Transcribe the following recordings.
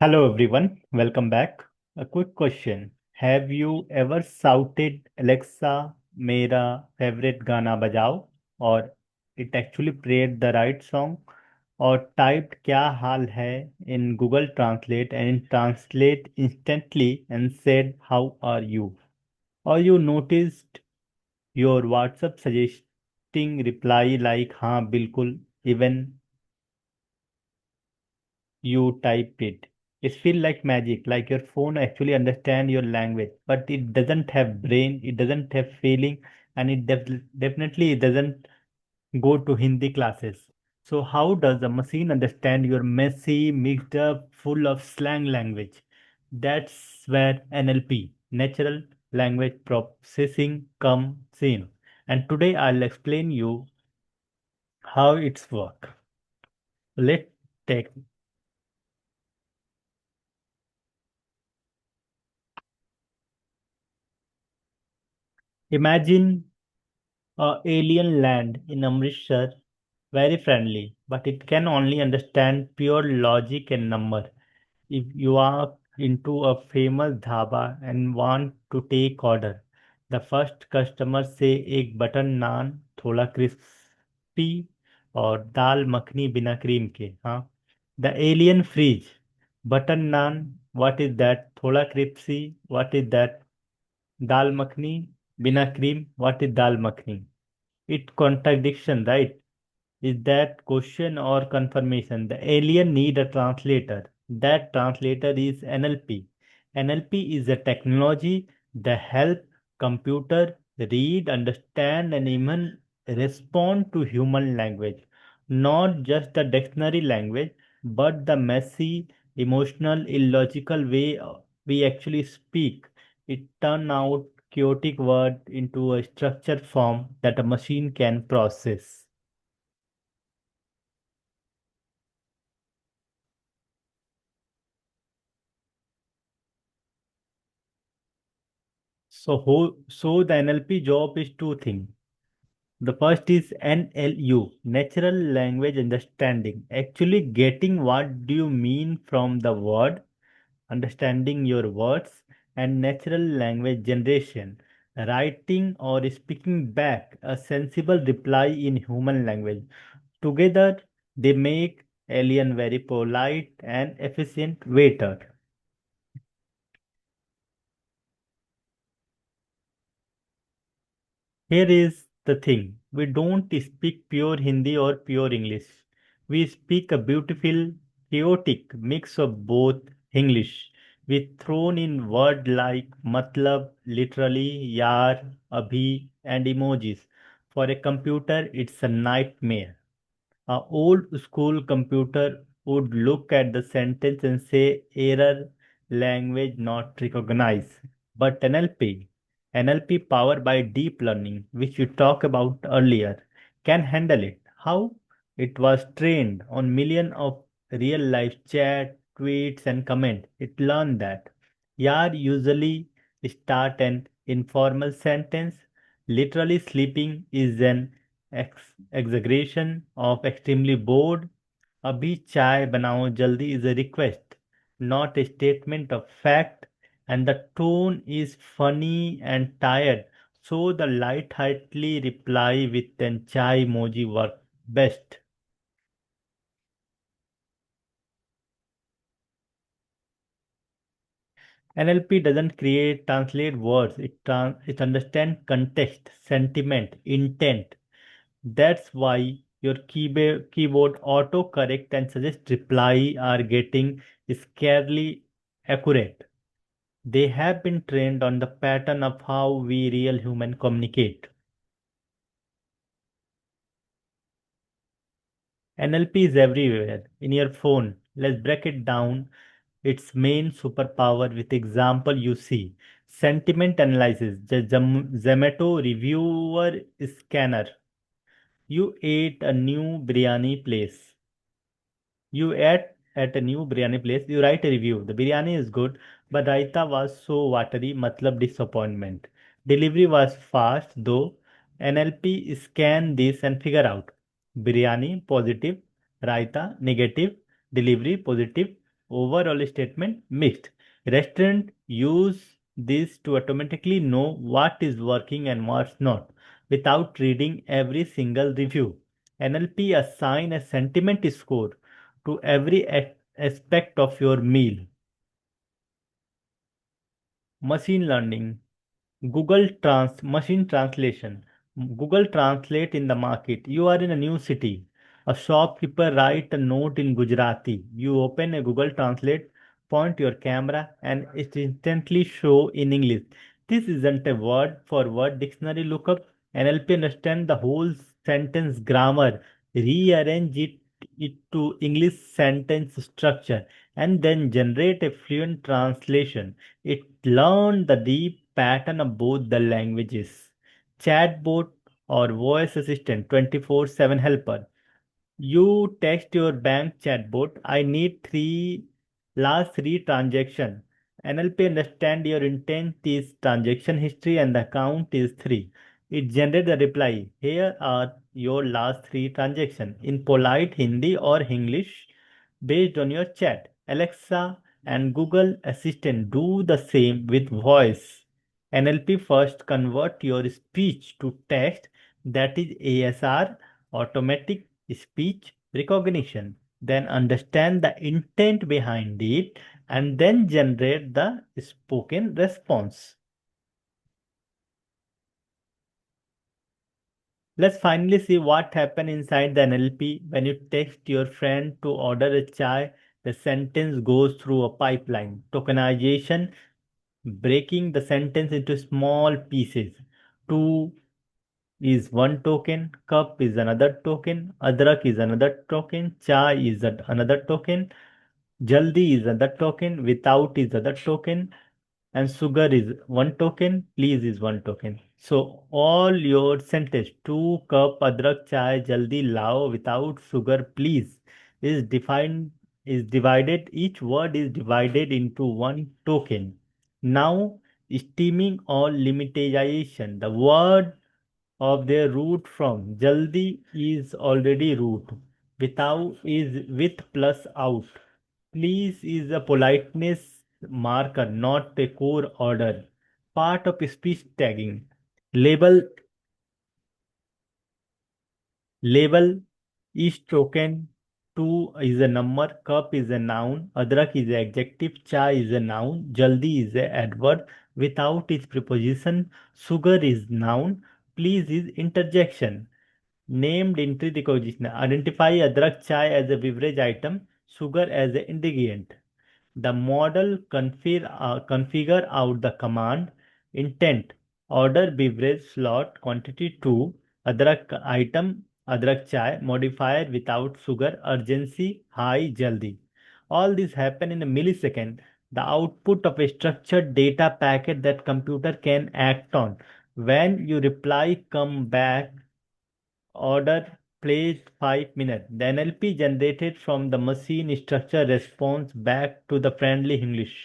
Hello everyone, welcome back. A quick question. Have you ever shouted Alexa, Mera favorite Gana bajao? Or it actually played the right song? Or typed kya haal hai in Google Translate and it translate instantly and said how are you? Or you noticed your WhatsApp suggesting reply like हाँ बिल्कुल even you type it. It feels like magic, like your phone actually understand your language, but it doesn't have brain, it doesn't have feeling, and definitely it doesn't go to Hindi classes. So how does a machine understand your messy, mixed up, full of slang language? That's where NLP, natural language processing, comes in. And today I'll explain you how it's work. Let's take imagine alien land in Amritsar, very friendly, but it can only understand pure logic and number. If you are into a famous dhaba and want to take order, the first customer say एक butter नान थोड़ा crispy और दाल मखनी बिना cream के हाँ the alien freeze butter naan what is that thoda crispy what is that dal makhni bina cream what is dal makhni it contradiction, right? Is that question or confirmation? The alien need a translator. That translator is NLP. NLP is a technology that help computer read, understand, and even respond to human language. Not just the dictionary language, but the messy, emotional, illogical way we actually speak. It turn out chaotic word into a structured form that a machine can process. So the NLP job is two things. The first is NLU, natural language understanding. Actually getting what do you mean from the word, understanding your words, and natural language generation. Writing or speaking back a sensible reply in human language. Together they make alien very polite and efficient waiter. Here is the thing we don't speak pure Hindi or pure English. We speak a beautiful, chaotic mix of both English. We thrown in words like matlab, literally, yaar, abhi, and emojis. For a computer, it's a nightmare. A old school computer would look at the sentence and say error language not recognized. But NLP powered by deep learning, which you talked about earlier, can handle it. How? It was trained on millions of real life chat, tweets, and comments. It learned that Yaar usually start an informal sentence. Literally sleeping is an exaggeration of extremely bored. अभी चाय बनाओ jaldi is a request, not a statement of fact, and the tone is funny and tired. So the light-heartedly reply with an chai emoji work best. NLP doesn't create translate words. It understands context, sentiment, intent. That's why your keyboard autocorrect and suggest reply are getting scarily accurate. They have been trained on the pattern of how we real human communicate. NLP is everywhere in your phone. Let's break it down. Its main superpower with example you see. Sentiment analysis. The Zomato reviewer scanner. You ate a new biryani place. You ate at a new biryani place, you write a review. The biryani is good, but raita was so watery, matlab disappointment. Delivery was fast, though. NLP scan this and figure out. Biryani positive, raita negative, delivery positive. Overall statement mixed. Restaurant use this to automatically know what is working and what's not without reading every single review. NLP assign a sentiment score to every aspect of your meal. Machine learning. Machine translation. Google Translate in the market. You are in a new city. A shopkeeper write a note in Gujarati. You open a Google Translate, point your camera, and it instantly show in English. This isn't a word for word dictionary lookup. NLP understand the whole sentence grammar, rearrange it to English sentence structure, and then generate a fluent translation. It learned the deep pattern of both the languages. Chatbot or voice assistant 24/7 helper. You text your bank chatbot, I need last three transaction. NLP understand your intent is transaction history and the account is three. It generates the reply. Here are your last three transaction in polite Hindi or English based on your chat. Alexa and Google Assistant do the same with voice. NLP first convert your speech to text, that is ASR, automatic speech recognition, then understand the intent behind it, and then generate the spoken response. Let's finally see what happens inside the NLP when you text your friend to order a chai. The sentence goes through a pipeline. Tokenization, breaking the sentence into small pieces. Two is one token, cup is another token, adrak is another token, chai is another token, jaldi is another token, without is other token, and sugar is one token, please is one token. So all your sentence, 2 cup adrak chai jaldi lao without sugar please is defined is divided, each word is divided into one token. Now steaming or limitization, the word of their root from jaldi is already root, without is with plus out, please is a politeness marker, not a core order. Part of speech tagging. Label label each token. Two is a number, cup is a noun, adrak is an adjective, chai is a noun, jaldi is a adverb, without is preposition, sugar is noun, please is interjection. Named entry recognition. Identify adrak chai as a beverage item, sugar as an ingredient. The model configure out the command intent, order beverage slot quantity 2, adrak item, adrak chai, modifier without sugar, urgency, high, jaldi. All this happen in a millisecond. The output of a structured data packet that computer can act on. When you reply, come back, order placed 5 minutes. The NLP generated from the machine structure response back to the friendly English.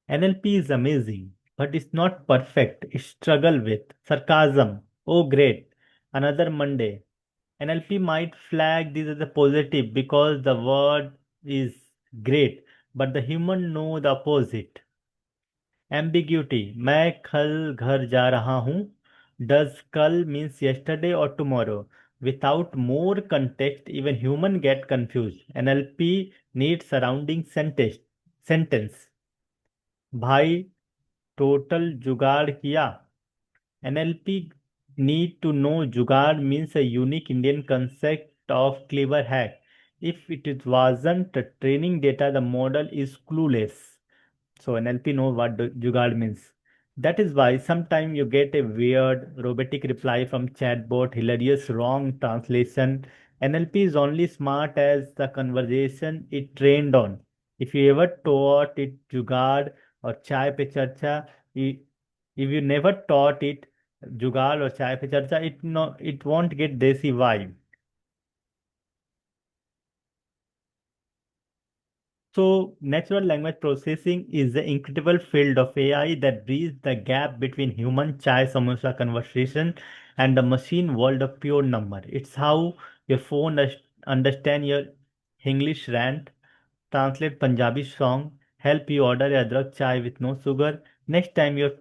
NLP is amazing, but it's not perfect. It struggle with sarcasm. Oh great, another Monday. NLP might flag this as a positive because the word is great, but the human know the opposite. Ambiguity. मैं कल घर जा रहा हूँ. Does कल means yesterday or tomorrow? Without more context, even human get confused. NLP needs surrounding sentence. भाई total जुगाड़ किया. NLP need to know jugaad means a unique Indian concept of clever hack. If it wasn't training data, the model is clueless. So NLP knows what Jugaad means. That is why sometimes you get a weird robotic reply from chatbot, hilarious wrong translation. NLP is only smart as the conversation it trained on. If you ever taught it Jugaad or Chai Pe Charcha, if you never taught it Jugaad or Chai Pe Charcha, it won't get desi vibe. So, natural language processing is the incredible field of AI that bridges the gap between human chai samosa conversation and the machine world of pure number. It's how your phone understand your English rant, translate Punjabi song, help you order adrak chai with no sugar. Next time your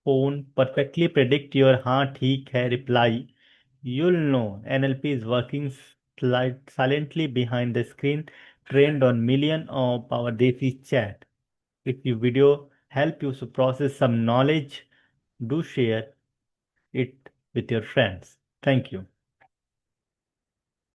phone perfectly predict your हाँ ठीक है reply, you'll know NLP is working silently behind the screen, trained on million of our Desi chat. If your video help you to process some knowledge, do share it with your friends. Thank you.